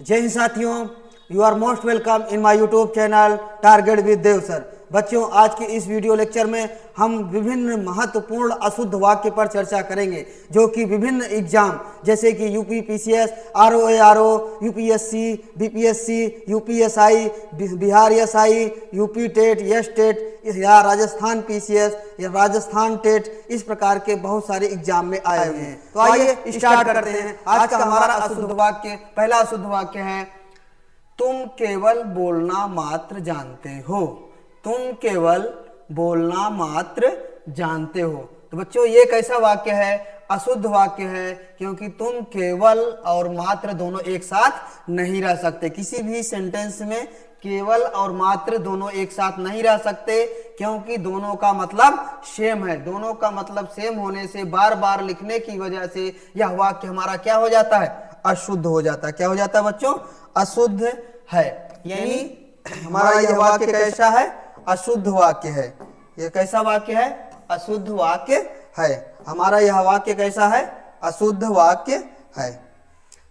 जय हिंद साथियों, you are most welcome in my YouTube channel target with Dev sir. बच्चों, आज के इस वीडियो लेक्चर में हम विभिन्न महत्वपूर्ण अशुद्ध वाक्य पर चर्चा करेंगे जो कि विभिन्न एग्जाम जैसे कि UP PCS, RO, UPSC, BPSC, UPSI, Bihar SI, UP TET, S TET या राजस्थान पीसीएस या राजस्थान टेट, इस प्रकार के बहुत सारे एग्जाम में आए हुए हैं। तो आइए स्टार्ट करते हैं। आज का हमारा अशुद्ध वाक्य, पहला अशुद्ध वाक्य है, तुम केवल बोलना मात्र जानते हो। तुम केवल बोलना मात्र जानते हो। तो बच्चों, ये कैसा वाक्य है? अशुद्ध वाक्य है, क्योंकि तुम केवल और मात्र दोनों एक साथ नहीं रह सकते। किसी भी सेंटेंस में केवल और मात्र दोनों एक साथ नहीं रह सकते, क्योंकि दोनों का मतलब सेम है। दोनों का मतलब सेम होने से बार बार लिखने की वजह से यह वाक्य हमारा क्या हो जाता है? अशुद्ध हो जाता है। क्या हो जाता है बच्चों? अशुद्ध है। यानी हमारा यह वाक्य कैसा है? अशुद्ध वाक्य है। यह कैसा वाक्य है? अशुद्ध वाक्य है। हमारा यह वाक्य कैसा है? अशुद्ध वाक्य है।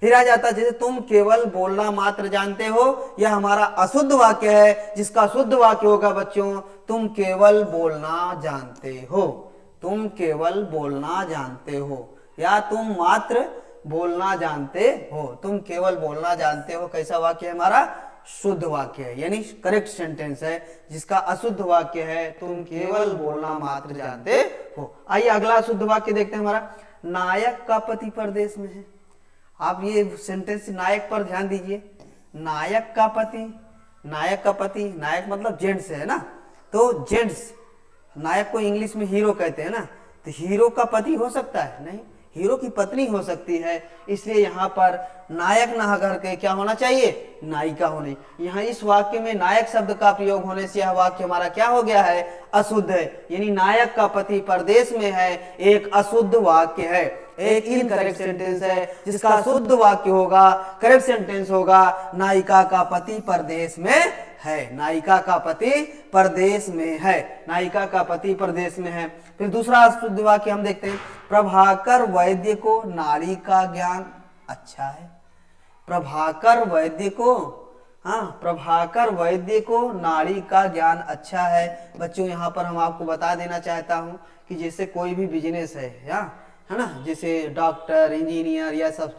फिर आ जाता है जैसे तुम केवल बोलना मात्र जानते हो, यह हमारा अशुद्ध वाक्य है, जिसका शुद्ध वाक्य होगा बच्चों, तुम केवल बोलना जानते हो। तुम केवल बोलना जानते हो या तुम मात्र बोलना जानते हो। तुम केवल बोलना जानते हो कैसा वाक्य है? हमारा शुद्ध वाक्य है, यानी करेक्ट सेंटेंस है। जिसका अशुद्ध वाक्य है, तुम केवल बोलना मात्र जानते हो। आइए अगला शुद्ध वाक्य देखते हैं हमारा, नायक का पति परदेश में है। आप ये सेंटेंस नायक पर ध्यान दीजिए। नायक का पति, नायक का पति, नायक मतलब जेंट्स है ना, तो जेंट्स, नायक को इंग्लिश में हीरो कहते हैं ना, तो हीरो का पति हो सकता है? नहीं, हीरो की पत्नी हो सकती है। इसलिए यहाँ पर नायक ना करके क्या होना चाहिए? नायिका होनी। यहाँ इस वाक्य में नायक शब्द का प्रयोग होने से यह वाक्य हमारा क्या हो गया है? अशुद्ध है। यानी नायक का पति परदेश में है एक अशुद्ध वाक्य है, एक इनकरेक्ट सेंटेंस है। जिसका शुद्ध वाक्य होगा, करेक्ट सेंटेंस होगा, नायिका का पति परदेश में है। नायिका का पति परदेश में है। नायिका का पति परदेश में है। फिर दूसरा अशुद्ध वाक्य हम देखते हैं, प्रभाकर वैद्य को नाड़ी का ज्ञान अच्छा है। प्रभाकर वैद्य को, हाँ, प्रभाकर वैद्य को नाड़ी का ज्ञान अच्छा है। बच्चों, यहाँ पर हम आपको बता देना चाहता हूँ कि जैसे कोई भी बिजनेस है है ना, जैसे डॉक्टर, इंजीनियर या सब,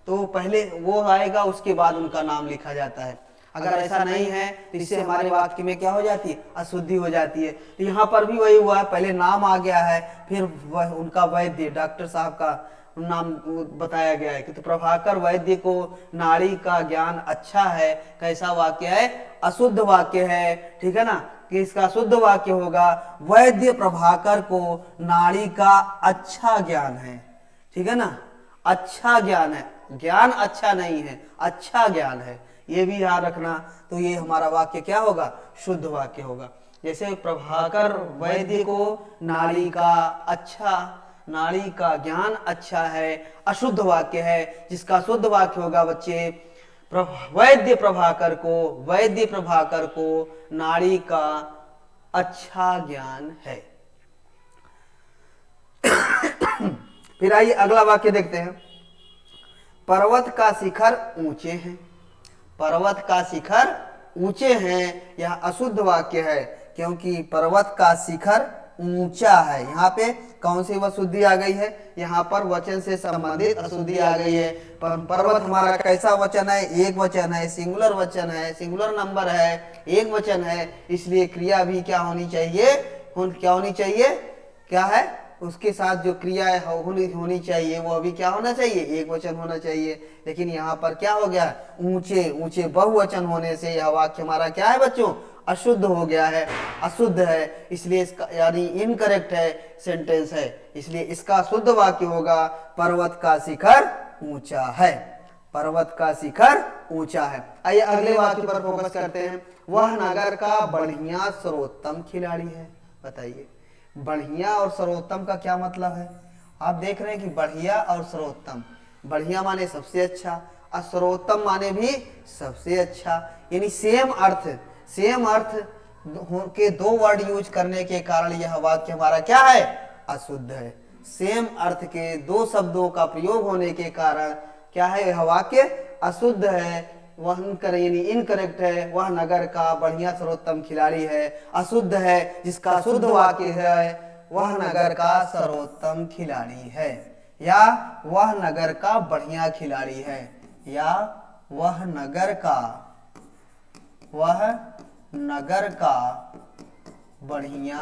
तो पहले वो आएगा, उसके बाद उनका नाम लिखा जाता है। अगर ऐसा नहीं है तो इससे हमारे वाक्य में क्या हो जाती है? अशुद्धि हो जाती है। तो यहाँ पर भी वही हुआ है, पहले नाम आ गया है, फिर वह उनका वैद्य, डॉक्टर साहब का नाम बताया गया है कि तो प्रभाकर वैद्य को नाड़ी का ज्ञान अच्छा है। कैसा वाक्य है? अशुद्ध वाक्य है। ठीक है ना, कि इसका शुद्ध वाक्य होगा, वैद्य प्रभाकर को नाड़ी का अच्छा ज्ञान है। ठीक है ना, अच्छा ज्ञान है, ज्ञान अच्छा नहीं है, अच्छा ज्ञान है, ये भी याद रखना। तो ये हमारा वाक्य क्या होगा? शुद्ध वाक्य होगा। जैसे प्रभाकर वैद्य को नाड़ी का अच्छा, नाड़ी का ज्ञान अच्छा है, अशुद्ध वाक्य है। जिसका शुद्ध वाक्य होगा बच्चे, वैद्य प्रभाकर को, वैद्य प्रभाकर को नाड़ी का अच्छा ज्ञान है। फिर आइए अगला वाक्य देखते हैं, पर्वत का शिखर ऊंचे हैं। पर्वत का शिखर ऊंचे हैं, यह अशुद्ध वाक्य है, क्योंकि पर्वत का शिखर ऊंचा है। यहाँ पे कौन सी अशुद्धि आ गई है? यहाँ पर वचन से संबंधित अशुद्धि आ गई है। पर्वत हमारा कैसा वचन है? एक वचन है, सिंगुलर वचन है, सिंगुलर नंबर है, एक वचन है। इसलिए क्रिया भी क्या होनी चाहिए? क्या होनी चाहिए? क्या है? उसके साथ जो क्रिया होनी चाहिए वो अभी क्या होना चाहिए? एक वचन होना चाहिए। लेकिन यहाँ पर क्या हो गया? ऊंचे, ऊंचे बहुवचन होने से यह वाक्य हमारा क्या है बच्चों? अशुद्ध हो गया है, अशुद्ध है। इसलिए इसका यानी इनकरेक्ट है सेंटेंस है। इसलिए इसका शुद्ध वाक्य होगा, पर्वत का शिखर ऊंचा है। पर्वत का शिखर ऊंचा है। आइए अगले वाक्य पर फोकस करते हैं, वह नगर का बढ़िया सर्वोत्तम खिलाड़ी है। बताइए, बढ़िया और सर्वोत्तम का क्या मतलब है? आप देख रहे हैं कि बढ़िया और सर्वोत्तम, बढ़िया माने सबसे अच्छा और सर्वोत्तम माने भी सबसे अच्छा, यानी सेम अर्थ, सेम अर्थ के दो वर्ड यूज करने के कारण यह वाक्य हमारा क्या है? अशुद्ध है। सेम अर्थ के दो शब्दों का प्रयोग होने के कारण क्या है? यह वाक्य अशुद्ध है, वह यानी इनकरेक्ट है, वह नगर का बढ़िया सर्वोत्तम खिलाड़ी है। अशुद्ध है, जिसका शुद्ध वाक्य है वह नगर का सर्वोत्तम खिलाड़ी है, या वह नगर का बढ़िया खिलाड़ी है, या वह नगर का बढ़िया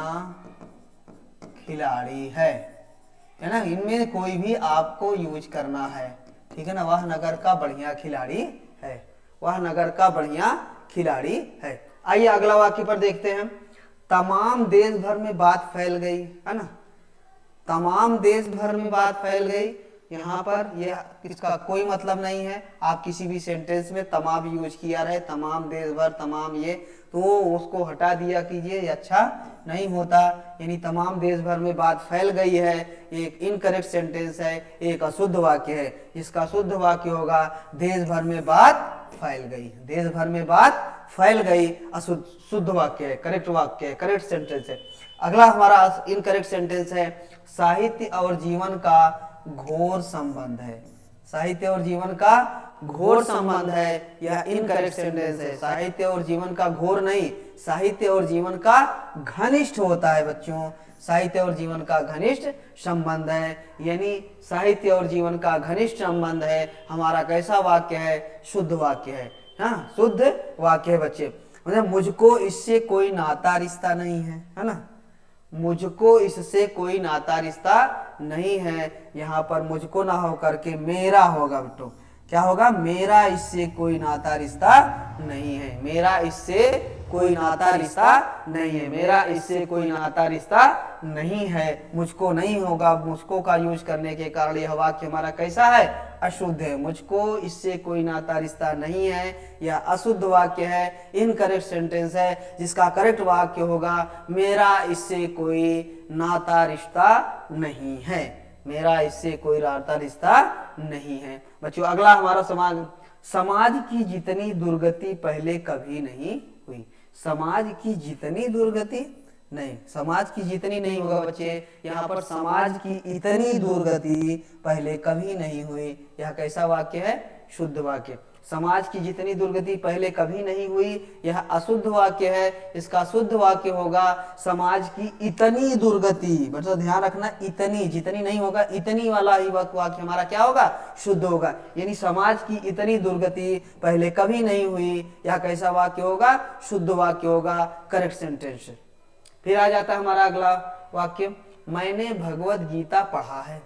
खिलाड़ी है ना। इनमें कोई भी आपको यूज करना है, ठीक है ना। वह नगर का बढ़िया खिलाड़ी है, वह नगर का बढ़िया खिलाड़ी है। आइए अगला वाक्य पर देखते हैं। तमाम देश भर में बात फैल गई, है ना। तमाम देश भर में बात फैल गई, यहाँ पर यह इसका कोई मतलब नहीं है। आप किसी भी सेंटेंस में तमाम यूज किया रहे, तमाम देश भर, तमाम ये, तो उसको हटा दिया कीजिए, अच्छा नहीं होता। यानी तमाम देश भर में बात फैल गई है, एक इनकरेक्ट सेंटेंस है, एक अशुद्ध वाक्य है। इसका शुद्ध वाक्य होगा देश भर में बात फैल गई, देश भर में बात फैल गई। अशुद्ध शुद्ध वाक्य है, करेक्ट वाक्य है, करेक्ट सेंटेंस है। अगला हमारा इनकरेक्ट सेंटेंस है साहित्य और जीवन का घोर संबंध है। साहित्य और जीवन का घोर संबंध है, यह इनकरेक्ट सेंटेंस है। साहित्य और जीवन का घोर नहीं, साहित्य और जीवन का घनिष्ठ होता है बच्चों। साहित्य और जीवन का घनिष्ठ संबंध है, यानी साहित्य और जीवन का घनिष्ठ संबंध है। हमारा कैसा वाक्य है? शुद्ध वाक्य है, हाँ शुद्ध वाक्य है बच्चे। मतलब मुझको इससे कोई नाता रिश्ता नहीं है ना। मुझको इससे कोई नाता रिश्ता नहीं है, यहाँ पर मुझको ना हो करके मेरा होगा बेटो। क्या होगा? मेरा इससे कोई नाता रिश्ता नहीं है, मेरा इससे कोई नाता रिश्ता नहीं है, मेरा इससे कोई नाता रिश्ता नहीं है। मुझको नहीं होगा, मुझको का यूज करने के कारण यह वाक्य हमारा कैसा है? अशुद्ध है। मुझको इससे कोई नाता रिश्ता नहीं है, यह अशुद्ध वाक्य है, इनकरेक्ट सेंटेंस है। जिसका करेक्ट वाक्य होगा मेरा इससे कोई नाता रिश्ता नहीं है, मेरा इससे कोई नाता रिश्ता नहीं है। बच्चों अगला हमारा समाज की जितनी दुर्गति पहले कभी नहीं हुई। समाज की जितनी दुर्गति नहीं, समाज की जितनी नहीं होगा बच्चे, यहाँ पर समाज की इतनी दुर्गति पहले कभी नहीं हुई। यह कैसा वाक्य है? शुद्ध वाक्य। समाज की जितनी दुर्गति पहले कभी नहीं हुई, यह अशुद्ध वाक्य है। इसका शुद्ध वाक्य होगा समाज की इतनी दुर्गति। बच्चों ध्यान रखना, इतनी, जितनी नहीं होगा, इतनी वाला ही वाक्य हमारा क्या होगा? शुद्ध होगा। यानी समाज की इतनी दुर्गति पहले कभी नहीं हुई, यह कैसा वाक्य होगा? शुद्ध वाक्य होगा, करेक्ट सेंटेंस। फिर आ जाता है हमारा अगला वाक्य, मैंने भगवत गीता पढ़ा है।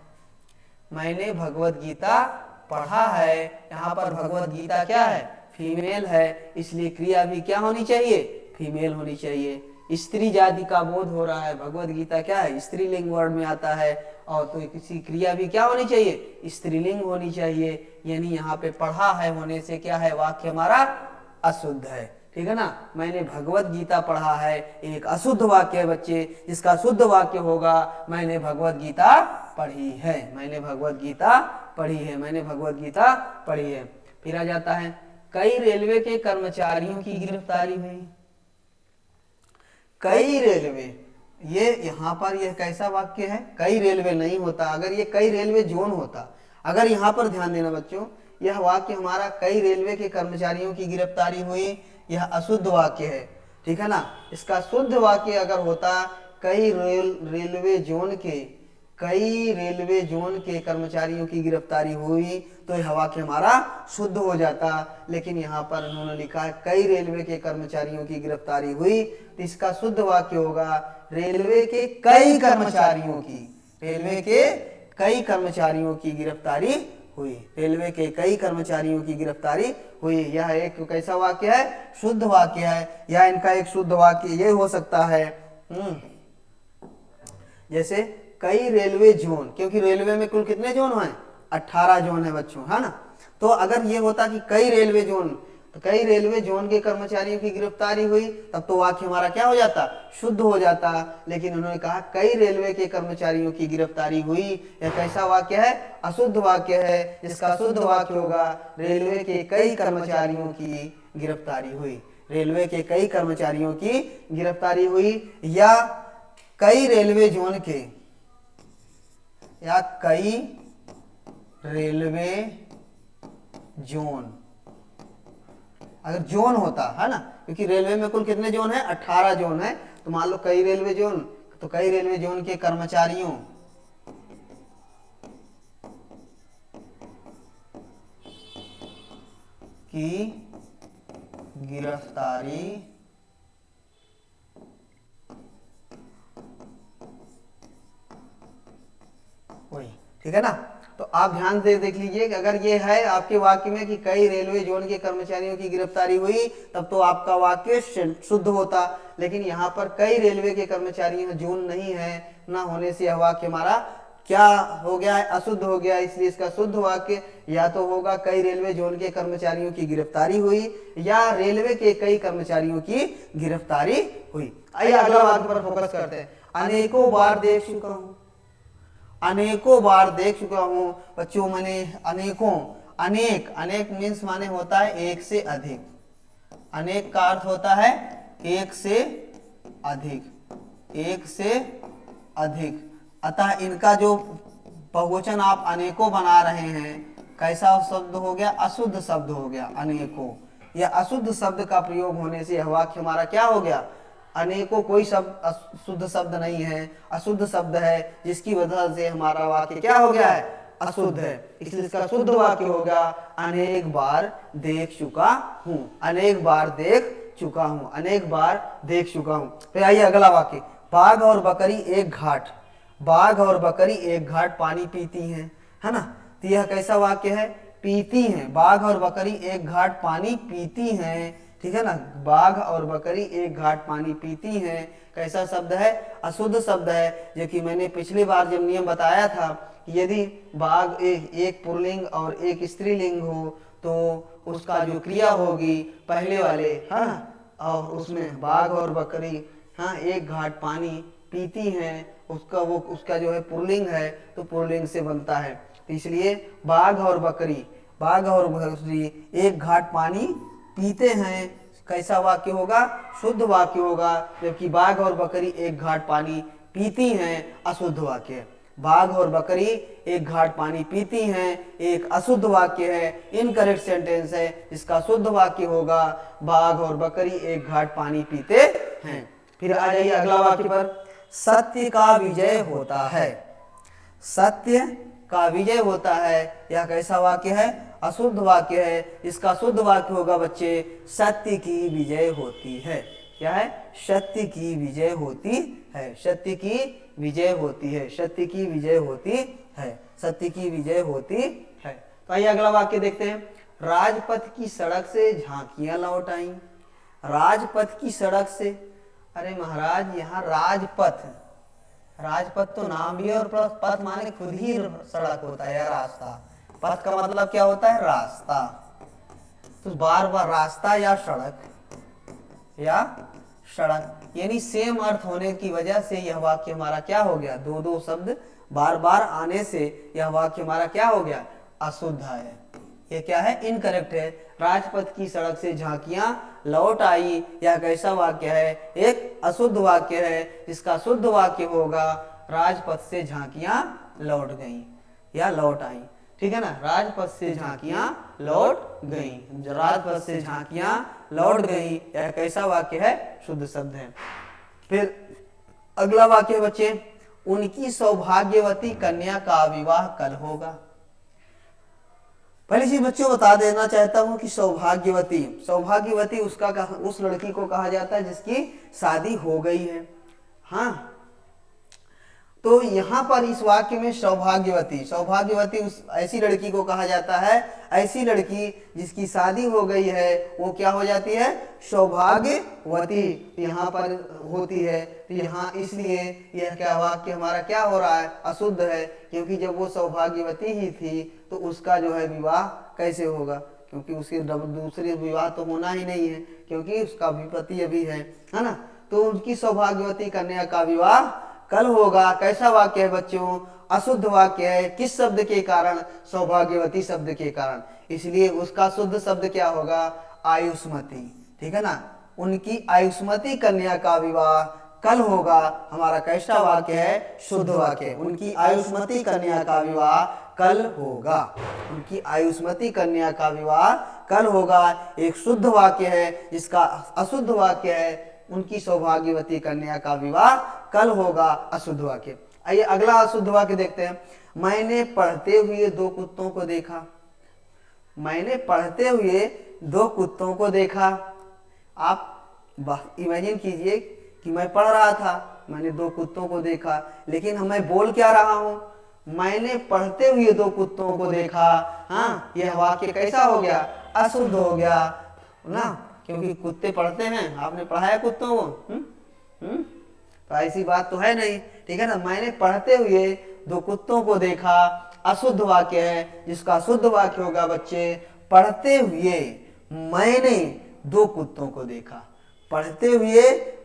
मैंने भगवत गीता पढ़ा है। यहाँ पर भगवत गीता क्या है? फीमेल है, इसलिए क्रिया भी क्या होनी चाहिए? फीमेल होनी चाहिए। स्त्री जाति का बोध हो रहा है। भगवत गीता क्या है? स्त्रीलिंग वर्ड में आता है, और तो किसी क्रिया भी क्या होनी चाहिए? स्त्रीलिंग होनी चाहिए। यानी यहाँ पे पढ़ा है होने से क्या है? वाक्य हमारा अशुद्ध है, ठीक है ना। मैंने भगवत गीता पढ़ा है, एक अशुद्ध वाक्य है बच्चे। जिसका शुद्ध वाक्य होगा मैंने भगवत गीता पढ़ी है, मैंने भगवत गीता पढ़ी है, मैंने भगवत गीता पढ़ी है। फिर आ जाता है कई रेलवे के कर्मचारियों की गिरफ्तारी हुई। कई रेलवे, ये यहाँ पर यह कैसा वाक्य है? कई रेलवे नहीं होता, अगर ये कई रेलवे जोन होता। अगर यहाँ पर ध्यान देना बच्चों, यह वाक्य हमारा कई रेलवे के कर्मचारियों की गिरफ्तारी हुई, यह अशुद्ध वाक्य है, ठीक है ना। इसका शुद्ध वाक्य अगर होता कई रेलवे जोन के कर्मचारियों की गिरफ्तारी हुई, तो यह वाक्य हमारा शुद्ध हो जाता। लेकिन यहाँ पर उन्होंने लिखा है कई रेलवे के कर्मचारियों की गिरफ्तारी हुई, तो इसका शुद्ध वाक्य होगा रेलवे के कई कर्मचारियों की, रेलवे के कई कर्मचारियों की गिरफ्तारी हुई, रेलवे के कई कर्मचारियों की गिरफ्तारी हुई। यह एक कैसा वाक्य है? शुद्ध वाक्य है। या इनका एक शुद्ध वाक्य ये हो सकता है जैसे कई रेलवे जोन, क्योंकि रेलवे में कुल कितने जोन हैं? 18 जोन है बच्चों, है ना। तो अगर ये होता कि कई रेलवे जोन, तो कई रेलवे जोन के कर्मचारियों की गिरफ्तारी हुई, तब तो वाक्य हमारा क्या हो जाता? शुद्ध हो जाता। लेकिन उन्होंने कहा कई रेलवे के कर्मचारियों की गिरफ्तारी हुई, यह कैसा वाक्य है? अशुद्ध वाक्य है। इसका शुद्ध वाक्य होगा रेलवे के कई कर्मचारियों की गिरफ्तारी हुई, रेलवे के कई कर्मचारियों की गिरफ्तारी हुई। या कई रेलवे जोन के, या कई रेलवे जोन अगर जोन होता है ना, क्योंकि रेलवे में कुल कितने जोन है, 18 जोन है, तो मान लो कई रेलवे जोन, तो कई रेलवे जोन के कर्मचारियों की गिरफ्तारी हुई। ठीक है ना, तो आप ध्यान से देख लीजिए कि अगर ये है आपके वाक्य में कि कई रेलवे जोन के कर्मचारियों की गिरफ्तारी हुई, तब तो आपका वाक्य शुद्ध होता। लेकिन यहाँ पर कई रेलवे के कर्मचारियों जोन नहीं है, ना होने से यह वाक्य हमारा क्या हो गया है, अशुद्ध हो गया। इसलिए इसका शुद्ध वाक्य या तो होगा कई रेलवे जोन के कर्मचारियों की गिरफ्तारी हुई, या रेलवे के कई कर्मचारियों की गिरफ्तारी हुई। आइए अगला वाक्य पर फोकस करते हैं। अनेकों बार देख चुका हूं, अनेकों बार देख चुका हूं बच्चों, मैंने अनेकों, अनेक, अनेक मीन्स माने होता है एक से अधिक, अनेक का अर्थ होता है एक से अधिक, एक से अधिक। अतः इनका जो बहुवचन आप अनेकों बना रहे हैं, कैसा शब्द हो गया, अशुद्ध शब्द हो गया अनेकों। यह अशुद्ध शब्द का प्रयोग होने से यह वाक्य हमारा क्या हो गया, अनेकों कोई शब्द शुद्ध शब्द नहीं है, अशुद्ध शब्द है, जिसकी वजह से हमारा वाक्य क्या हो गया है, अशुद्ध है। इसलिए इसका शुद्ध वाक्य होगा अनेक बार देख चुका हूं, अनेक बार देख चुका हूं, अनेक बार देख चुका हूं। फिर आइए अगला वाक्य, बाघ और बकरी एक घाट, बाघ और बकरी एक घाट पानी पीती हैं, है ना। तो यह कैसा वाक्य है, पीती हैं, बाघ और बकरी एक घाट पानी पीती हैं। ठीक है ना, बाघ और बकरी एक घाट पानी पीती हैं, कैसा शब्द है, अशुद्ध शब्द है। जो कि मैंने पिछली बार जब नियम बताया था कि यदि बाघ एक पुल्लिंग और एक स्त्रीलिंग हो, तो उसका जो क्रिया होगी पहले वाले, हाँ, और उसमें बाघ और बकरी, हाँ, एक घाट पानी पीती हैं, उसका वो उसका जो है पुल्लिंग है, तो पुल्लिंग से बनता है। तो इसलिए बाघ और बकरी, बाघ और बकरी एक घाट पानी पीते हैं, कैसा वाक्य होगा, शुद्ध वाक्य होगा। जबकि बाघ और बकरी एक घाट पानी पीती हैं, अशुद्ध वाक्य है। बाघ और बकरी एक घाट पानी पीती हैं, एक अशुद्ध वाक्य है, इनकरेक्ट सेंटेंस है। इसका शुद्ध वाक्य होगा बाघ और बकरी एक घाट पानी पीते हैं। फिर आ जाइए अगला वाक्य पर, सत्य का विजय होता है, सत्य का विजय होता है, यह कैसा वाक्य है, अशुद्ध वाक्य है। इसका शुद्ध वाक्य होगा बच्चे, सत्य की विजय होती है। क्या है, सत्य की विजय होती है, सत्य की विजय होती है, सत्य की विजय होती है, सत्य की विजय होती है। तो आइए अगला वाक्य देखते हैं, राजपथ की सड़क से झांकियां लौट आई, राजपथ की सड़क से, अरे महाराज यहाँ राजपथ, राजपथ तो नाम भी है, और पथ माने खुद ही सड़क होता है या रास्ता। पथ का मतलब क्या होता है, रास्ता। तो बार बार रास्ता या सड़क, या सड़क, यानी सेम अर्थ होने की वजह से यह वाक्य हमारा क्या हो गया, दो दो शब्द बार बार आने से यह वाक्य हमारा क्या हो गया, अशुद्ध है। यह क्या है, इनकरेक्ट है। राजपथ की सड़क से झांकियां लौट आई, यह कैसा वाक्य है, एक अशुद्ध वाक्य है। इसका शुद्ध वाक्य होगा राजपथ से झांकियां लौट गईं या लौट आई। ठीक है ना, राजपथ से झांकियां लौट गईं, राजपथ से झांकियां लौट गईं, यह कैसा वाक्य है, शुद्ध शब्द है। फिर अगला वाक्य बच्चे, उनकी सौभाग्यवती कन्या का विवाह कल होगा। पहली चीज बच्चों बता देना चाहता हूं कि सौभाग्यवती, सौभाग्यवती उस लड़की को कहा जाता है जिसकी शादी हो गई है। हाँ, तो यहां पर इस वाक्य में सौभाग्यवती, सौभाग्यवती उस ऐसी लड़की को कहा जाता है, ऐसी लड़की जिसकी शादी हो गई है वो क्या हो जाती है, सौभाग्यवती यहाँ पर होती है। तो यहाँ इसलिए यह क्या वाक्य हमारा क्या हो रहा है, अशुद्ध है, क्योंकि जब वो सौभाग्यवती ही थी तो उसका जो है विवाह कैसे होगा, क्योंकि उसके दूसरे विवाह तो होना ही नहीं है, क्योंकि उसका भी पति अभी है ना। तो उनकी सौभाग्यवती कन्या का विवाह कल होगा, कैसा वाक्य है बच्चों, अशुद्ध वाक्य है। किस शब्द के कारण, सौभाग्यवती शब्द के कारण, इसलिए उसका शुद्ध शब्द क्या होगा, आयुष्मती। ठीक है ना, उनकी आयुष्मती कन्या का विवाह कल होगा, हमारा कैसा वाक्य है, शुद्ध वाक्य। उनकी आयुष्मती कन्या का विवाह कल होगा, उनकी आयुष्मती कन्या का विवाह कल होगा। एक शुद्ध वाक्य है जिसका अशुद्ध वाक्य है, उनकी सौभाग्यवती कन्या का विवाह कल होगा, अशुद्ध वाक्य। आइए अगला अशुद्ध वाक्य देखते हैं। मैंने पढ़ते हुए दो कुत्तों को देखा। मैंने पढ़ते हुए दो कुत्तों को देखा। आप इमेजिन कीजिए कि मैं पढ़ रहा था, मैंने दो कुत्तों को देखा, लेकिन मैं बोल क्या रहा हूं? मैंने पढ़ते हुए दो कुत्तों को देखा। हाँ, यह वाक्य कैसा हो गया? अशुद्ध हो गया ना, क्योंकि कुत्ते पढ़ते हैं। आपने पढ़ाया कुत्तों को? तो ऐसी बात तो है नहीं, ठीक है ना। मैंने पढ़ते हुए दो कुत्तों को देखा, अशुद्ध वाक्य है, जिसका शुद्ध वाक्य होगा बच्चे, पढ़ते हुए मैंने दो कुत्तों को देखा। पढ़ते हुए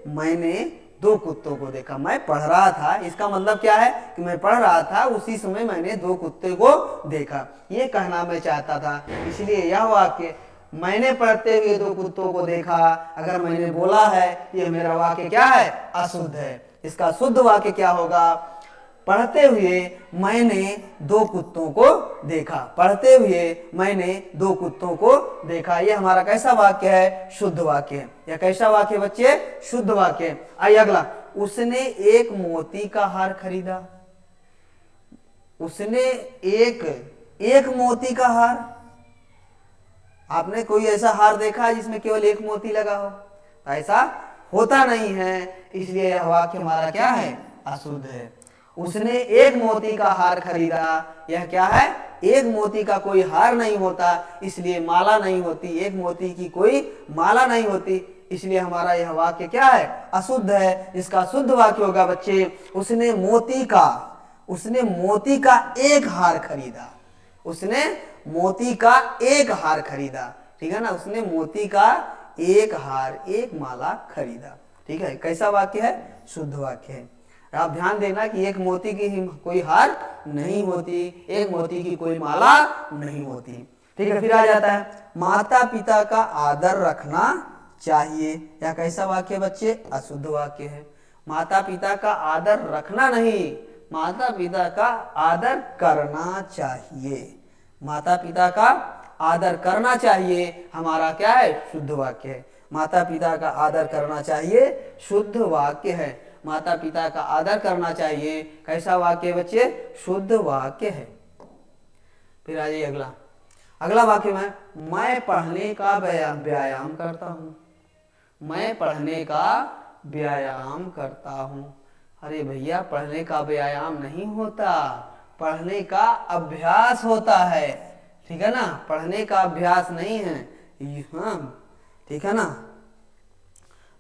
मैंने दो कुत्तों को देखा। मैं पढ़ रहा था, इसका मतलब क्या है कि मैं पढ़ रहा था, उसी समय मैंने दो कुत्ते को देखा, ये कहना मैं चाहता था। इसलिए यह वाक्य मैंने पढ़ते हुए दो कुत्तों को देखा, अगर मैंने बोला है, यह मेरा वाक्य क्या है? अशुद्ध है। इसका शुद्ध वाक्य क्या होगा? पढ़ते हुए मैंने दो कुत्तों को देखा। पढ़ते हुए मैंने दो कुत्तों को देखा, यह हमारा कैसा वाक्य है? शुद्ध वाक्य है। यह कैसा वाक्य बच्चे? शुद्ध वाक्य। आइए अगला। उसने एक मोती का हार खरीदा। उसने एक मोती का हार। आपने कोई ऐसा हार देखा है जिसमें केवल एक मोती लगा हो? ऐसा होता नहीं है, इसलिए यह वाक्य हमारा क्या है? अशुद्ध है। उसने एक मोती का हार खरीदा, यह क्या है? एक मोती का कोई हार नहीं होता, इसलिए माला नहीं होती। एक मोती की कोई माला नहीं होती, इसलिए हमारा यह वाक्य क्या है? अशुद्ध है। इसका शुद्ध वाक्य होगा बच्चे, उसने मोती का एक हार खरीदा। उसने मोती का एक हार खरीदा, ठीक है ना। उसने मोती का एक हार, एक माला खरीदा, ठीक है। कैसा वाक्य है? शुद्ध वाक्य है। आप ध्यान देना कि एक मोती की कोई हार नहीं होती, एक मोती की कोई माला नहीं होती, ठीक है। फिर आ जाता है, माता पिता का आदर रखना चाहिए। यह कैसा वाक्य बच्चे? अशुद्ध वाक्य है। माता पिता का आदर रखना नहीं, माता पिता का आदर करना चाहिए। माता पिता का आदर करना चाहिए, हमारा क्या है? शुद्ध वाक्य है। माता पिता का आदर करना चाहिए, शुद्ध वाक्य है। माता पिता का आदर करना चाहिए, कैसा वाक्य बच्चे? शुद्ध वाक्य है। फिर आ जाइए अगला। अगला वाक्य में, मैं पढ़ने का व्यायाम करता हूँ। मैं पढ़ने का व्यायाम करता हूँ। अरे भैया, पढ़ने का व्यायाम नहीं होता, पढ़ने का अभ्यास होता है, ठीक है ना। पढ़ने का अभ्यास नहीं है, हाँ, ठीक है ना।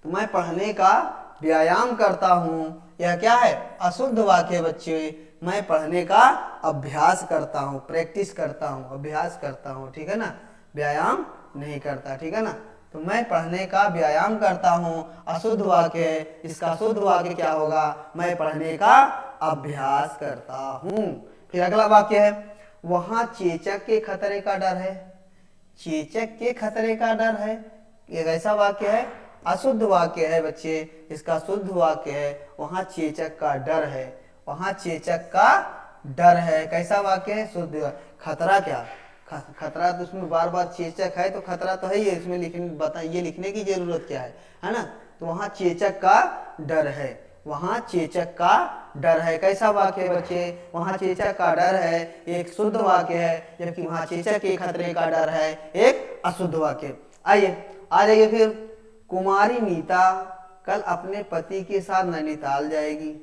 तो मैं पढ़ने का व्यायाम करता हूँ, यह क्या है? अशुद्ध वाक्य बच्चे। मैं पढ़ने का अभ्यास करता हूँ, प्रैक्टिस करता हूँ, अभ्यास करता हूँ, ठीक है ना। व्यायाम नहीं करता, ठीक है ना। तो मैं पढ़ने का व्यायाम करता हूँ, अशुद्ध वाक्य है। इसका शुद्ध वाक्य क्या होगा? मैं पढ़ने का अभ्यास करता हूँ। फिर अगला वाक्य है, वहां चेचक के खतरे का डर है। चेचक के खतरे का डर है, ये कैसा वाक्य है? अशुद्ध वाक्य है बच्चे। इसका शुद्ध वाक्य है, वहां चेचक का डर है। वहां चेचक का डर है, कैसा वाक्य है? शुद्ध। खतरा क्या? खतरा तो उसमें बार बार चेचक है, तो खतरा तो है ही है, इसमें ये लिखने की जरूरत क्या है ना। तो वहां चेचक का डर है, वहां चेचक का डर है, कैसा वाक्य है बच्चे? वहां चेचक का डर है, एक शुद्ध वाक्य है, जबकि वहां चेचक के खतरे का डर है, एक अशुद्ध वाक्य। आइए आ जाइए फिर। कुमारी नीता कल अपने पति के साथ नैनीताल जाएगी।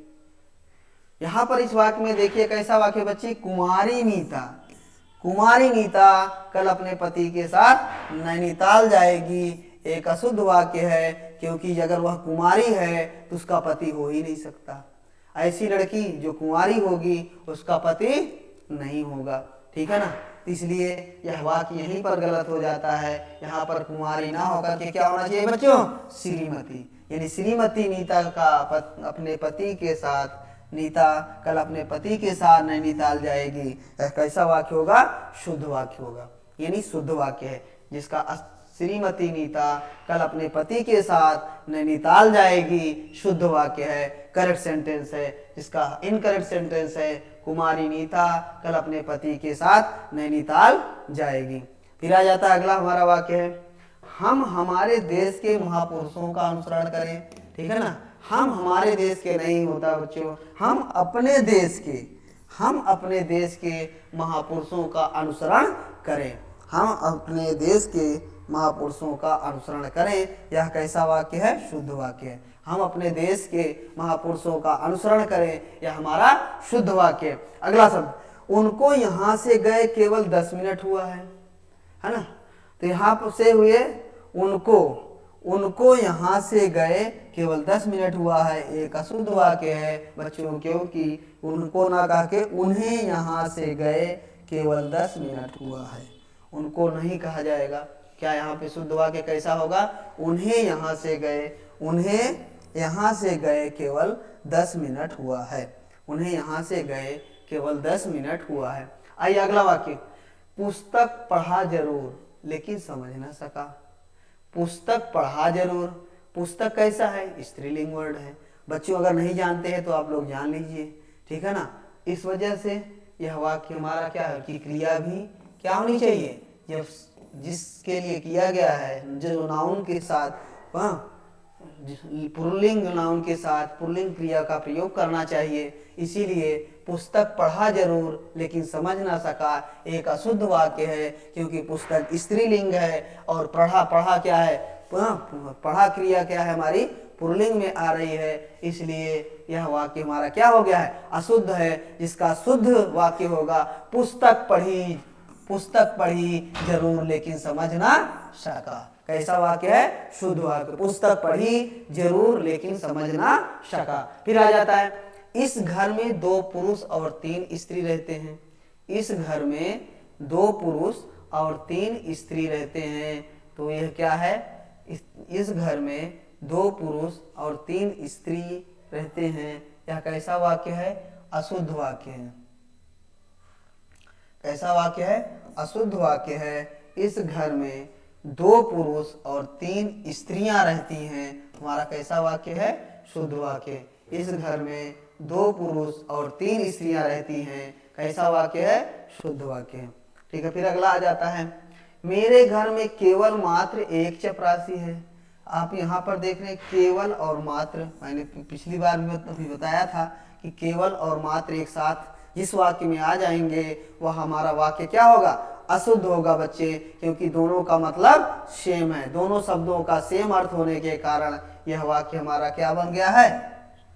यहां पर इस वाक्य में देखिए कैसा वाक्य बच्चे? कुमारी नीता, कुमारी नीता कल अपने पति के साथ नैनीताल जाएगी, एक अशुद्ध वाक्य है, क्योंकि अगर वह कुमारी है तो उसका पति हो ही नहीं सकता। ऐसी लड़की जो कुंवारी होगी उसका पति नहीं होगा, ठीक है ना। इसलिए यह वाक्य यहीं पर गलत हो जाता है। यहाँ पर कुंवारी ना होकर के क्या होना चाहिए बच्चों? श्रीमती। यानी श्रीमती नीता का अपने पति के साथ, नीता कल अपने पति के साथ नैनीताल जाएगी, कैसा वाक्य होगा? शुद्ध वाक्य होगा, यानी शुद्ध वाक्य है, जिसका श्रीमती नीता कल अपने पति के साथ नैनीताल जाएगी शुद्ध वाक्य है, करेक्ट सेंटेंस है। जिसका इनकरेक्ट सेंटेंस है कुमारी नीता कल अपने पति के साथ नैनीताल जाएगी। फिर आ जाता है अगला हमारा वाक्य है, हम हमारे देश के महापुरुषों का अनुसरण करें। ठीक है ना, हम हमारे देश के नहीं होता बच्चों, हम अपने देश के महापुरुषों का अनुसरण करें। हम अपने देश के महापुरुषों का अनुसरण करें। यह कैसा वाक्य है? शुद्ध वाक्य है। हम अपने देश के महापुरुषों का अनुसरण करें, यह हमारा शुद्ध वाक्य है। अगला शब्द, उनको यहाँ से गए केवल 10 मिनट हुआ है ना। तो यहाँ से हुए उनको यहाँ से गए केवल 10 मिनट हुआ है, एक अशुद्ध वाक्य है बच्चों, क्योंकि उनको ना कह के उन्हें यहाँ से गए केवल 10 मिनट हुआ है। उनको नहीं कहा जाएगा। क्या यहाँ पे शुद्ध वाक्य कैसा होगा? उन्हें यहाँ से गए केवल 10 मिनट हुआ है। उन्हें यहाँ से गए केवल 10 मिनट हुआ है। आइए अगला वाक्य, पुस्तक पढ़ा जरूर लेकिन समझ ना सका। पुस्तक पढ़ा जरूर, पुस्तक कैसा है? स्त्रीलिंग वर्ड है बच्चों, अगर नहीं जानते हैं तो आप लोग जान लीजिए। ठीक है ना, इस वजह से यह वाक्य हमारा क्या है कि क्रिया भी क्या होनी चाहिए, जब जिसके लिए किया गया है, जो नाउन के साथ पुल्लिंग नाउन के साथ पुल्लिंग क्रिया का प्रयोग करना चाहिए। इसीलिए पुस्तक पढ़ा जरूर लेकिन समझ ना सका एक अशुद्ध वाक्य है, क्योंकि पुस्तक स्त्रीलिंग है और पढ़ा क्या है? पढ़ा क्रिया क्या है हमारी? पुल्लिंग में आ रही है। इसलिए यह वाक्य हमारा क्या हो गया है? अशुद्ध है, जिसका शुद्ध वाक्य होगा पुस्तक पढ़ी जरूर लेकिन समझ ना सका। कैसा वाक्य है? शुद्ध वाक्य, पुस्तक पढ़ी जरूर लेकिन समझ ना सका। फिर आ जाता है, इस घर में 2 पुरुष और 3 स्त्री रहते हैं। इस घर में 2 पुरुष और 3 स्त्री रहते हैं। तो यह क्या है? इस घर में 2 पुरुष और 3 स्त्री रहते हैं। यह कैसा वाक्य है? अशुद्ध वाक्य है। कैसा वाक्य है? अशुद्ध वाक्य है। इस घर में 2 पुरुष और 3 स्त्रियां रहती हैं। हमारा कैसा वाक्य है? शुद्ध वाक्य। इस घर में 2 पुरुष और 3 स्त्रियां रहती हैं। कैसा वाक्य है? शुद्ध वाक्य है। ठीक है, फिर अगला आ जाता है, मेरे घर में केवल मात्र एक चपरासी है। आप यहाँ पर देख रहे हैं केवल और मात्र। मैंने पिछली बार भी बताया था कि केवल और मात्र एक साथ जिस वाक्य में आ जाएंगे वह हमारा वाक्य क्या होगा? अशुद्ध होगा बच्चे, क्योंकि दोनों का मतलब सेम है। दोनों शब्दों का सेम अर्थ होने के कारण यह वाक्य हमारा क्या बन गया है?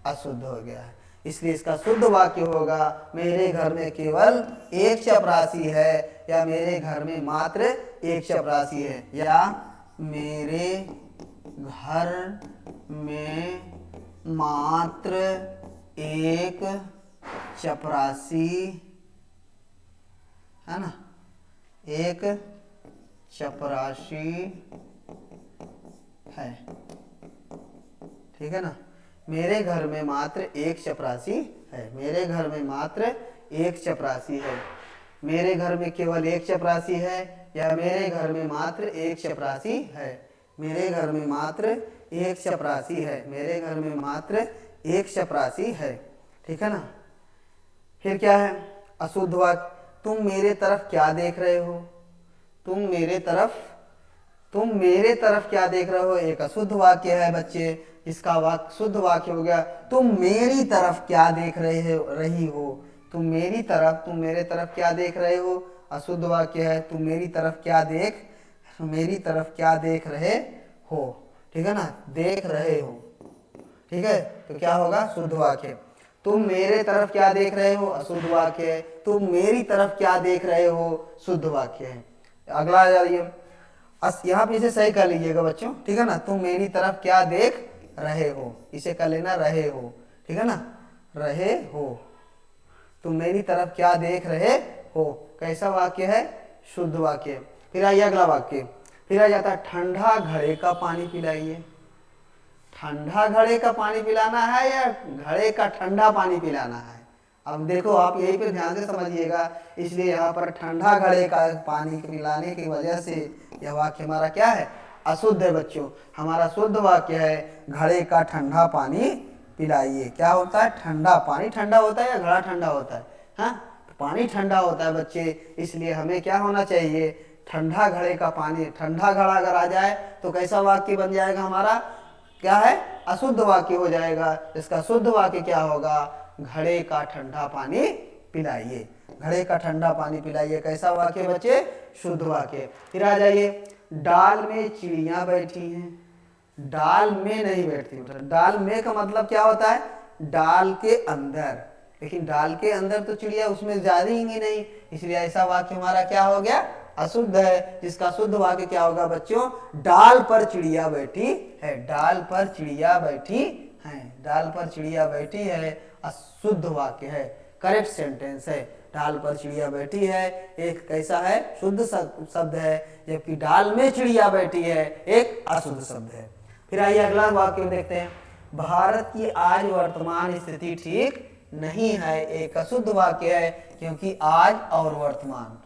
अशुद्ध हो गया है। इसलिए इसका शुद्ध वाक्य होगा, मेरे घर में केवल एक चपरासी है, या मेरे घर में मात्र एक चपरासी है, या मेरे घर में मात्र एक चपरासी है ना, एक चपरासी है। ठीक है ना, मेरे घर में मात्र एक चपरासी है। मेरे घर में मात्र एक चपरासी है। मेरे घर में केवल एक चपरासी है, या मेरे घर में मात्र एक चपरासी है। मेरे घर में मात्र एक चपरासी है। मेरे घर में मात्र एक चपरासी है। ठीक है ना, फिर क्या है? अशुद्ध वाक्य, तुम मेरे तरफ क्या देख रहे हो? तुम मेरे तरफ क्या देख रहे हो? एक अशुद्ध वाक्य है बच्चे, इसका वाक्य शुद्ध वाक्य हो गया, तुम मेरी तरफ क्या देख रही हो? तुम मेरे तरफ क्या देख रहे हो? अशुद्ध वाक्य है, तुम मेरी तरफ क्या देख रहे हो। ठीक है ना, देख रहे हो। ठीक है, तो क्या होगा? शुद्ध वाक्य। तुम मेरे तरफ क्या देख रहे हो? अशुद्ध वाक्य है। तुम मेरी तरफ क्या देख रहे हो? शुद्ध वाक्य है। अगला आ जाइए, यहाँ पे इसे सही कर लीजिएगा बच्चों। ठीक है ना, तुम मेरी तरफ क्या देख रहे हो, इसे कर लेना रहे हो। ठीक है ना, रहे हो। तुम मेरी तरफ क्या देख रहे हो। कैसा वाक्य है? शुद्ध वाक्य। फिर आइए अगला वाक्य, फिर आ जाता है, ठंडा घड़े का पानी पिलाइए। ठंडा घड़े का पानी पिलाना है या घड़े का ठंडा पानी पिलाना है? अब देखो, आप यही पे ध्यान से समझिएगा। इसलिए यहाँ पर ठंडा घड़े का पानी पिलाने की वजह से यह वाक्य हमारा क्या है? अशुद्ध है बच्चों। हमारा शुद्ध वाक्य है, घड़े का ठंडा पानी पिलाइए। क्या होता है? ठंडा पानी ठंडा होता है या घड़ा ठंडा होता है? हाँ, तो पानी ठंडा होता है बच्चे। इसलिए हमें क्या होना चाहिए? ठंडा घड़े का पानी, ठंडा घड़ा अगर आ जाए तो कैसा वाक्य बन जाएगा हमारा, क्या है, अशुद्ध वाक्य हो जाएगा। इसका शुद्ध वाक्य क्या होगा, घड़े का ठंडा पानी पिलाइए, घड़े का ठंडा पानी पिलाइए। कैसा वाक्य बच्चे, शुद्ध वाक्य। फिर आ जाइए, डाल में चिड़िया बैठी हैं, डाल में नहीं बैठती, मतलब डाल में का मतलब क्या होता है, डाल के अंदर, लेकिन डाल के अंदर तो चिड़िया उसमें जा रही नहीं, इसलिए ऐसा वाक्य हमारा क्या हो गया, अशुद्ध है। जिसका शुद्ध वाक्य क्या होगा बच्चों, डाल पर चिड़िया बैठी है, डाल पर चिड़िया बैठी है, डाल पर चिड़िया बैठी है, अशुद्ध वाक्य है, करेक्ट सेंटेंस है। डाल पर चिड़िया बैठी है एक कैसा है, शुद्ध शब्द है, जबकि डाल में चिड़िया बैठी है एक अशुद्ध शब्द है। फिर आइए अगला वाक्य देखते हैं, भारत की आज वर्तमान स्थिति ठीक नहीं है, एक अशुद्ध वाक्य है, क्योंकि आज और वर्तमान,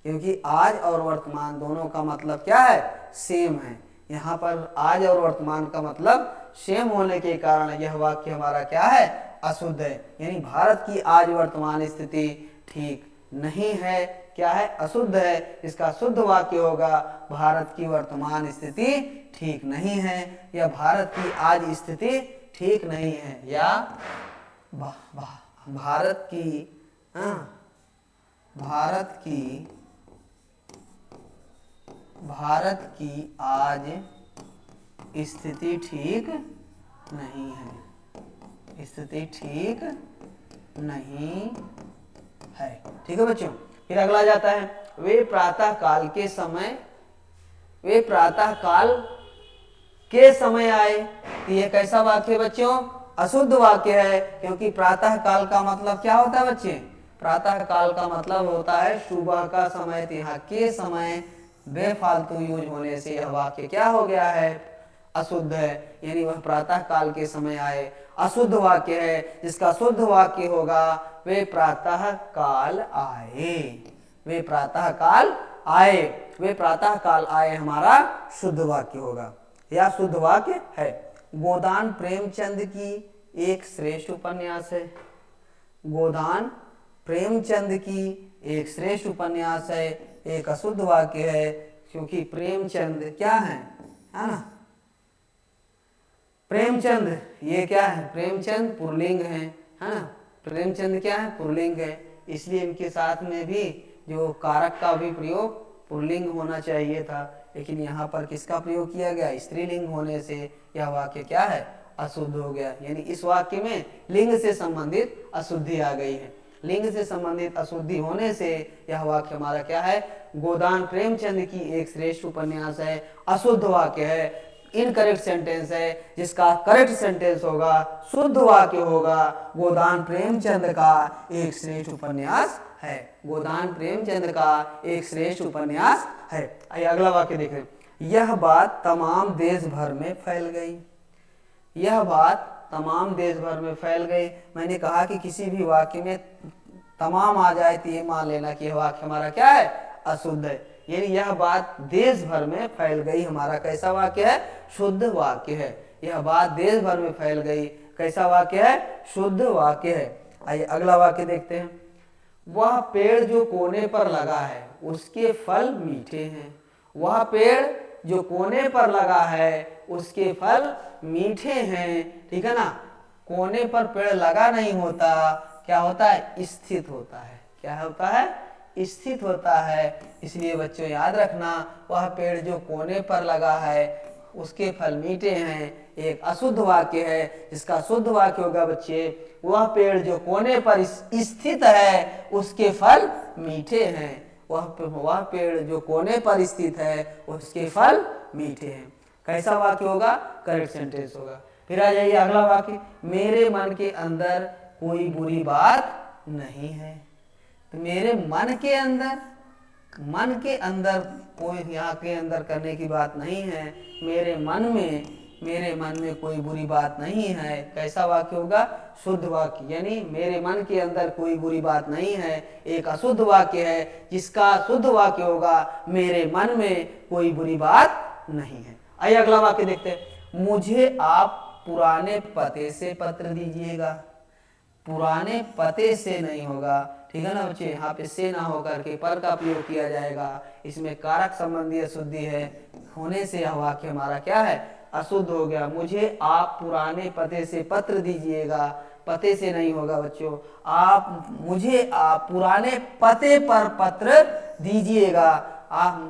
क्योंकि आज और वर्तमान दोनों का मतलब क्या है, सेम है। यहाँ पर आज और वर्तमान का मतलब सेम होने के कारण यह वाक्य हमारा क्या है, अशुद्ध है। यानी भारत की आज वर्तमान स्थिति ठीक नहीं है, क्या है, अशुद्ध है। इसका शुद्ध वाक्य होगा, भारत की वर्तमान स्थिति ठीक नहीं है, या भारत की आज स्थिति ठीक नहीं है, या भारत की आज स्थिति ठीक नहीं है, स्थिति ठीक नहीं है। ठीक है बच्चों। फिर अगला जाता है, वे प्रातः काल के समय आए। तो ये कैसा वाक्य है बच्चों, अशुद्ध वाक्य है, क्योंकि प्रातः काल का मतलब क्या होता है बच्चे, प्रातः काल का मतलब होता है सुबह का समय। यहाँ के समय बेफालतू यूज होने से यह वाक्य क्या हो गया है, अशुद्ध है। यानी वह प्रातः काल के समय आए, अशुद्ध वाक्य है। जिसका शुद्ध वाक्य होगा, वे प्रातः काल आए, वे प्रातः काल आए, वे प्रातः काल आए हमारा शुद्ध वाक्य होगा, या शुद्ध वाक्य है। गोदान प्रेमचंद की एक श्रेष्ठ उपन्यास है, गोदान प्रेमचंद की एक श्रेष्ठ उपन्यास है, एक अशुद्ध वाक्य है, क्योंकि प्रेमचंद क्या है ना, प्रेमचंद ये क्या है, प्रेमचंद पुल्लिंग है ना, प्रेमचंद क्या है, पुल्लिंग है, इसलिए इनके साथ में भी जो कारक का भी प्रयोग पुल्लिंग होना चाहिए था, लेकिन यहाँ पर किसका प्रयोग किया गया, स्त्रीलिंग होने से यह वाक्य क्या है, अशुद्ध हो गया। यानी इस वाक्य में लिंग से संबंधित अशुद्धि आ गई है, लिंग से संबंधित अशुद्धि होने से यह वाक्य हमारा क्या है, गोदान प्रेमचंद की एक श्रेष्ठ उपन्यास है, अशुद्ध वाक्य है, इनकरेक्ट सेंटेंस है। जिसका करेक्ट सेंटेंस होगा, शुद्ध वाक्य होगा, गोदान प्रेमचंद का एक श्रेष्ठ उपन्यास है, गोदान प्रेमचंद का एक श्रेष्ठ उपन्यास है। आइए अगला वाक्य देखें, यह बात तमाम देश भर में फैल गई, यह बात तमाम देश भर में फैल गई। मैंने कहा कि किसी भी वाक्य में तमाम आ जाए तो ये मान लेना कि यह वाक्य हमारा क्या है, अशुद्ध है। यानी यह बात देश भर में फैल गई हमारा कैसा वाक्य है, शुद्ध वाक्य है। यह बात देश भर में फैल गई कैसा वाक्य है, शुद्ध वाक्य है। आइए अगला वाक्य देखते हैं, वह पेड़ जो कोने पर लगा है उसके फल मीठे हैं, वह पेड़ जो कोने पर लगा है उसके फल मीठे हैं। ठीक है ना, कोने पर पेड़ लगा नहीं होता, क्या होता है, स्थित होता है, क्या होता है, स्थित होता है। इसलिए बच्चों याद रखना, वह पेड़ जो कोने पर लगा है उसके फल मीठे हैं एक अशुद्ध वाक्य है। जिसका शुद्ध वाक्य होगा बच्चे, वह पेड़ जो कोने पर स्थित है उसके फल मीठे हैं, वह पेड़ जो कोने पर स्थित है उसके फल मीठे हैं। कैसा वाक्य होगा, करेक्ट सेंटेंस होगा। फिर आ जाइए अगला वाक्य, मेरे मन के अंदर कोई बुरी बात नहीं है। तो मेरे मन के अंदर कोई यहाँ के अंदर करने की बात नहीं है, मेरे मन में कोई बुरी बात नहीं है। कैसा वाक्य होगा, शुद्ध वाक्य। यानी मेरे मन के अंदर कोई बुरी बात नहीं है एक अशुद्ध वाक्य है। जिसका शुद्ध वाक्य होगा, मेरे मन में कोई बुरी बात नहीं है। आइए अगला वाक्य देखते हैं, मुझे आप पुराने पते से पत्र दीजिएगा। पुराने पते से नहीं होगा, ठीक है ना बच्चे, यहाँ पे से ना होकर के पर का प्रयोग किया जाएगा। इसमें कारक संबंधी अशुद्धि है, होने से यह वाक्य हमारा क्या है, अशुद्ध हो गया। मुझे आप पुराने पते से पत्र दीजिएगा, पते से नहीं होगा बच्चों, मुझे आप पुराने पते पर पत्र दीजिएगा,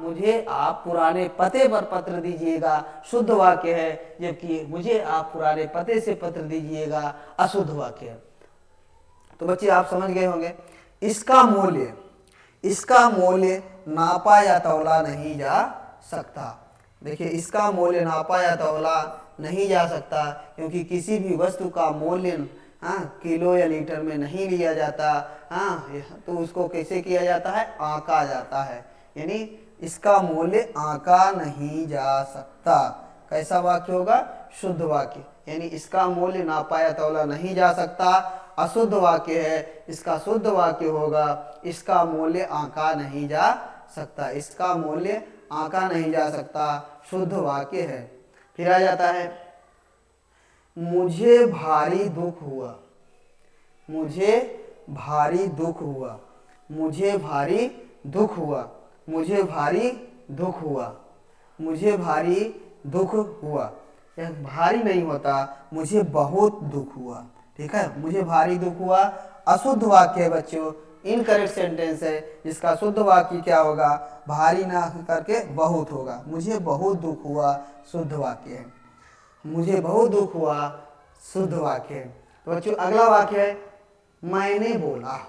मुझे आप पुराने पते पर पत्र दीजिएगा शुद्ध वाक्य है, जबकि मुझे आप पुराने पते से पत्र दीजिएगा अशुद्ध वाक्य है। तो बच्चे आप समझ गए होंगे। इसका मूल्य नापा या तौला नहीं जा सकता। देखिए, इसका मूल्य नापा या तौला नहीं जा सकता, क्योंकि किसी भी वस्तु का मूल्य किलो या लीटर में नहीं लिया जाता। तो उसको कैसे किया जाता है, आंका जाता है। यानी इसका मूल्य आंका नहीं जा सकता। कैसा वाक्य होगा, शुद्ध वाक्य। यानी इसका मूल्य नापा या तौला नहीं जा सकता, अशुद्ध वाक्य है। इसका शुद्ध वाक्य होगा, इसका मूल्य आंका नहीं जा सकता। इसका मूल्य आंका नहीं जा सकता, शुद्ध वाक्य है। फिर आ जाता है, मुझे भारी दुख हुआ। मुझे भारी दुख हुआ। मुझे भारी दुख हुआ। मुझे भारी दुख हुआ। मुझे भारी दुख हुआ। यह भारी नहीं होता, मुझे बहुत दुख हुआ। ठीक है, मुझे भारी दुख हुआ अशुद्ध वाक्य है बच्चों, इनकरेक्ट सेंटेंस है। जिसका शुद्ध वाक्य क्या होगा, भारी ना करके बहुत होगा। मुझे बहुत दुख हुआ शुद्ध वाक्य है। मुझे बहुत दुख हुआ शुद्ध वाक्य है। तो बच्चों अगला वाक्य है, मैंने बोला।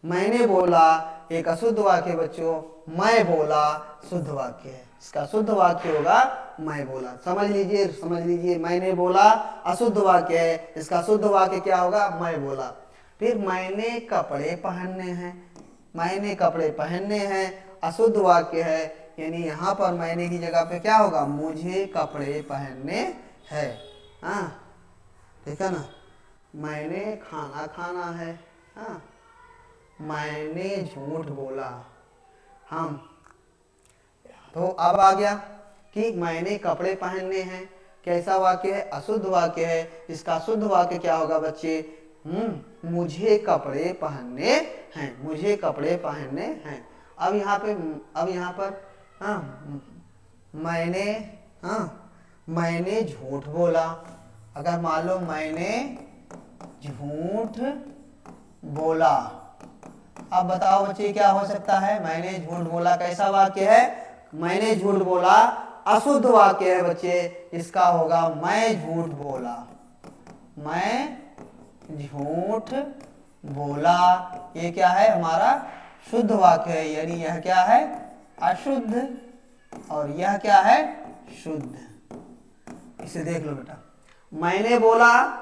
मैंने बोला एक अशुद्ध वाक्य बच्चों, मैं बोला शुद्ध वाक्य है। इसका शुद्ध वाक्य होगा मैं बोला। समझ लीजिए, मैंने बोला अशुद्ध वाक्य है, इसका शुद्ध वाक्य क्या होगा, मैं बोला। फिर मैंने कपड़े पहनने हैं। मैंने कपड़े पहनने हैं अशुद्ध वाक्य है, यानी यहाँ पर मैंने की जगह पे क्या होगा, मुझे कपड़े पहनने हैं। ठीक है ना। मैंने खाना खाना है। मैंने झूठ बोला। हम तो अब आ गया कि मैंने कपड़े पहनने हैं, कैसा वाक्य है, अशुद्ध वाक्य है। इसका शुद्ध वाक्य क्या होगा बच्चे, मुझे कपड़े पहनने हैं। मुझे कपड़े पहनने हैं। अब यहाँ पर मैंने झूठ बोला। अगर मान लो मैंने झूठ बोला, अब बताओ बच्चे क्या हो सकता है, मैंने झूठ बोला कैसा वाक्य है, मैंने झूठ बोला अशुद्ध वाक्य है बच्चे। इसका होगा मैं झूठ बोला। मैं झूठ बोला, ये क्या है हमारा शुद्ध वाक्य है, यानी यह क्या है अशुद्ध और यह क्या है शुद्ध। इसे देख लो बेटा, मैंने बोला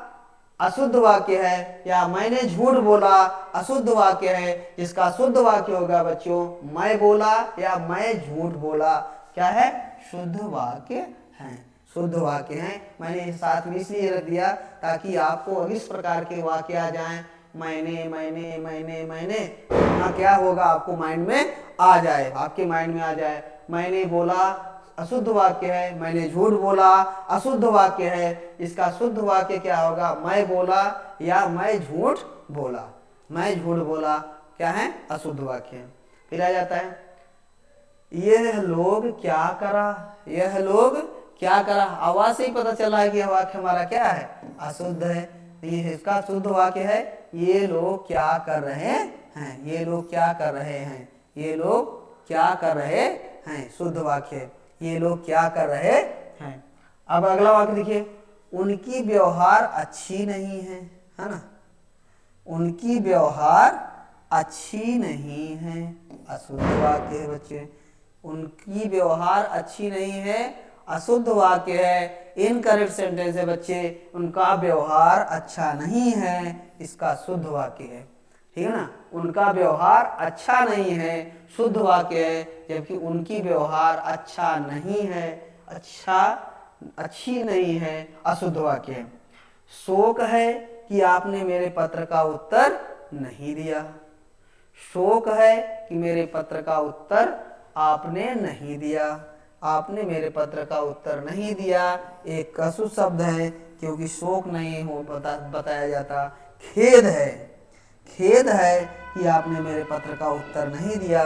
अशुद्ध वाक्य है या मैंने झूठ बोला अशुद्ध वाक्य है। इसका शुद्ध वाक्य होगा बच्चों मैं बोला या मैं झूठ बोला, क्या है शुद्ध वाक्य है। शुद्ध वाक्य है। मैंने साथ में इसलिए रख दिया ताकि आपको इस प्रकार के वाक्य आ जाएं, मैंने यहाँ क्या होगा आपको माइंड में आ जाए, आपके माइंड में आ जाए। मैंने बोला अशुद्ध वाक्य है, मैंने झूठ बोला अशुद्ध वाक्य है। इसका शुद्ध वाक्य क्या होगा, मैं बोला या मैं झूठ बोला। मैं झूठ बोला क्या है अशुद्ध वाक्य है। फिर आ जाता है, यह लोग क्या करा। यह लोग क्या करा, आवाज से ही पता चला है कि यह वाक्य हमारा क्या है अशुद्ध है। ये इसका शुद्ध वाक्य है, ये लोग क्या कर रहे हैं। ये लोग क्या कर रहे हैं। ये लोग क्या कर रहे हैं, शुद्ध वाक्य है। ये लोग क्या कर रहे हैं। अब अगला वाक्य देखिए, उनकी व्यवहार अच्छी नहीं है ना। उनकी व्यवहार अच्छी नहीं है, अशुद्ध वाक्य है बच्चे। उनकी व्यवहार अच्छी नहीं है, अशुद्ध वाक्य है, इनकरेक्ट सेंटेंस है बच्चे। उनका व्यवहार अच्छा नहीं है, इसका शुद्ध वाक्य है। ठीक है ना, उनका व्यवहार अच्छा नहीं है शुद्ध वाक्य है, जबकि उनकी व्यवहार अच्छा नहीं है, अच्छी नहीं है अशुद्ध वाक्य है। शोक है कि आपने मेरे पत्र का उत्तर नहीं दिया। शोक है कि मेरे पत्र का उत्तर आपने नहीं दिया। आपने मेरे पत्र का उत्तर नहीं दिया एक अशुद्ध शब्द है, क्योंकि शोक नहीं हो बताया जाता। खेद है, खेद है कि आपने मेरे पत्र का उत्तर नहीं दिया।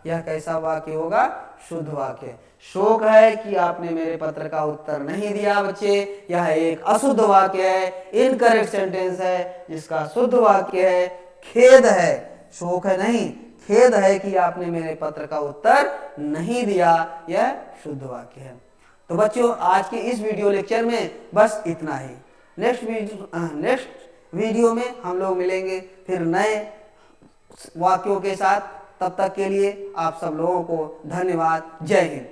यह कैसा वाक्य होगा? शुद्ध वाक्य। शोक है कि आपने मेरे पत्र का उत्तर नहीं दिया बच्चे, यह एक अशुद्ध वाक्य है, इनकरेक्ट सेंटेंस है, जिसका शुद्ध वाक्य है खेद है। शोक है नहीं, खेद है कि आपने मेरे पत्र का उत्तर नहीं दिया, यह शुद्ध वाक्य है। तो बच्चों आज के इस वीडियो लेक्चर में बस इतना ही। नेक्स्ट वीडियो में हम लोग मिलेंगे फिर नए वाक्यों के साथ। तब तक के लिए आप सब लोगों को धन्यवाद। जय हिंद।